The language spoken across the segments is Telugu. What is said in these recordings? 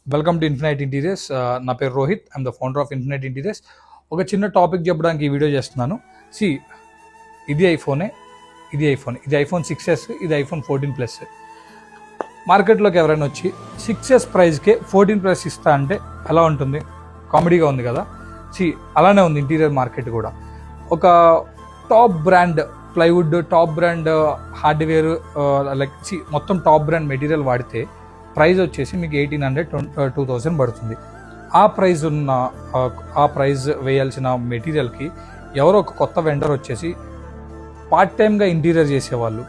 Welcome to infinite interiors. నా పేరు Rohit. I'm the founder of infinite interiors. ఒక చిన్న టాపిక్ చెప్పడానికి ఈ వీడియో చేస్తున్నాను. ఇది ఐఫోన్, ఇది ఐఫోన్ 6s, ఇది ఐఫోన్ 14 Plus. మార్కెట్లోకి ఎవరైనా వచ్చి 6s ప్రైస్కే 14 Plus ఇస్తా అంటే ఎలా ఉంటుంది? కామెడీగా ఉంది కదా. అలానే ఉంది ఇంటీరియర్ మార్కెట్ కూడా. ఒక top brand plywood, top brand hardware, మొత్తం టాప్ బ్రాండ్ మెటీరియల్ వాడితే ప్రైస్ వచ్చేసి మీకు 1800-2000 పడుతుంది. ఆ ప్రైస్ వేయాల్సిన మెటీరియల్కి ఎవరో ఒక కొత్త వెండర్ వచ్చేసి పార్ట్ టైమ్గా ఇంటీరియర్ చేసేవాళ్ళు,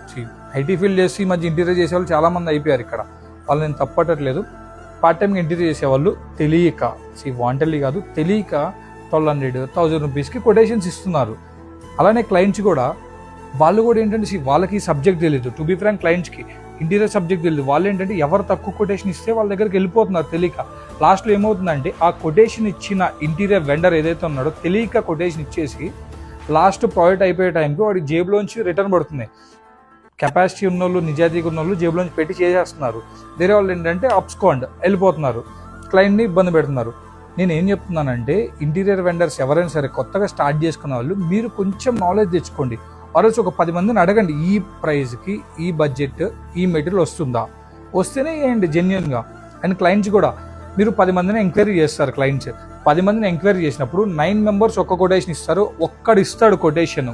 ఐటీ ఫీల్డ్ చేసి ఈ మధ్య ఇంటీరియర్ చేసేవాళ్ళు చాలామంది అయిపోయారు. ఇక్కడ వాళ్ళు నేను తప్పట్టట్లేదు. పార్ట్ టైమ్గా ఇంటీరియర్ చేసేవాళ్ళు తెలియక, వాంటెడ్లీ కాదు, తెలియక 1200-1000 రూపీస్కి కొటేషన్స్ ఇస్తున్నారు. అలానే క్లయింట్స్ కూడా, వాళ్ళు కూడా ఏంటంటే వాళ్ళకి సబ్జెక్ట్ తెలియదు. టు బీ ఫ్రాంక్, క్లయింట్స్కి ఇంటీరియర్ సబ్జెక్ట్ తెలియదు. వాళ్ళు ఏంటంటే ఎవరు తక్కువ కొటేషన్ ఇస్తే వాళ్ళ దగ్గరికి వెళ్ళిపోతున్నారు తెలియక. లాస్ట్లో ఏమవుతుందంటే ఆ కొటేషన్ ఇచ్చిన ఇంటీరియర్ వెండర్ ఏదైతే ఉన్నాడో తెలియక కొటేషన్ ఇచ్చేసి లాస్ట్ ప్రాజెక్ట్ అయిపోయే టైంకి వాడి జేబులోంచి రిటర్న్ పడుతుంది. కెపాసిటీ ఉన్నోళ్ళు, నిజాయితీగా ఉన్నోళ్ళు జేబులోంచి పెట్టి చేసేస్తున్నారు. వేరే వాళ్ళు ఏంటంటే అప్స్కాండ్ వెళ్ళిపోతున్నారు, క్లయింట్ని ఇబ్బంది పెడుతున్నారు. నేను ఏం చెప్తున్నానంటే, ఇంటీరియర్ వెండర్స్ ఎవరైనా సరే కొత్తగా స్టార్ట్ చేసుకున్న వాళ్ళు మీరు కొంచెం నాలెడ్జ్ తెచ్చుకోండి. ఆరోజు ఒక 10 మందిని అడగండి, ఈ ప్రైస్కి ఈ బడ్జెట్ ఈ మెటీరియల్ వస్తుందా, వస్తేనే వేయండి జెన్యున్గా. అండ్ క్లయింట్స్ కూడా, మీరు 10 మందిని ఎంక్వైరీ చేస్తారు. క్లయింట్స్ 10 మందిని ఎంక్వైరీ చేసినప్పుడు 9 మెంబర్స్ ఒక్క కొటేషన్ ఇస్తారు, ఒక్కడు ఇస్తాడు కొటేషన్,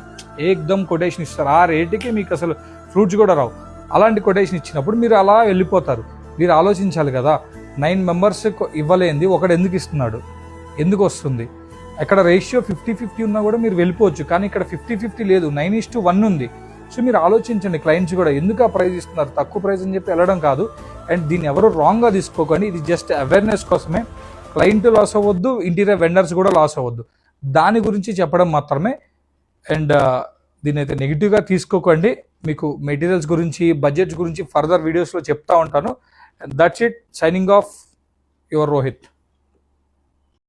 ఏకదమ్ కొటేషన్ ఇస్తారు. ఆ రేటుకి మీకు అసలు ఫ్రూట్స్ కూడా రావు. అలాంటి కొటేషన్ ఇచ్చినప్పుడు మీరు అలా వెళ్ళిపోతారు. మీరు ఆలోచించాలి కదా, 9 మెంబర్స్ ఇవ్వలేంది ఒకడు ఎందుకు ఇస్తున్నాడు, ఎందుకు వస్తుంది? ఎక్కడ రేషియో 50-50 ఉన్నా కూడా మీరు వెళ్ళిపోవచ్చు, కానీ ఇక్కడ 50-50 లేదు, 9:1 ఉంది. సో మీరు ఆలోచించండి. క్లయింట్స్ కూడా ఎందుకు ఆ ప్రైస్ ఇస్తున్నారు, తక్కువ ప్రైస్ అని చెప్పి వెళ్ళడం కాదు. అండ్ దీన్ని ఎవరు రాంగ్గా తీసుకోకండి. ఇది జస్ట్ అవేర్నెస్ కోసమే. క్లయింట్ లాస్ అవ్వద్దు, ఇంటీరియర్ వెండర్స్ కూడా లాస్ అవ్వద్దు, దాని గురించి చెప్పడం మాత్రమే. అండ్ దీన్ని అయితే నెగిటివ్గా తీసుకోకండి. మీకు మెటీరియల్స్ గురించి, బడ్జెట్స్ గురించి ఫర్దర్ వీడియోస్లో చెప్తా ఉంటాను. That's it. Signing off, your Rohit.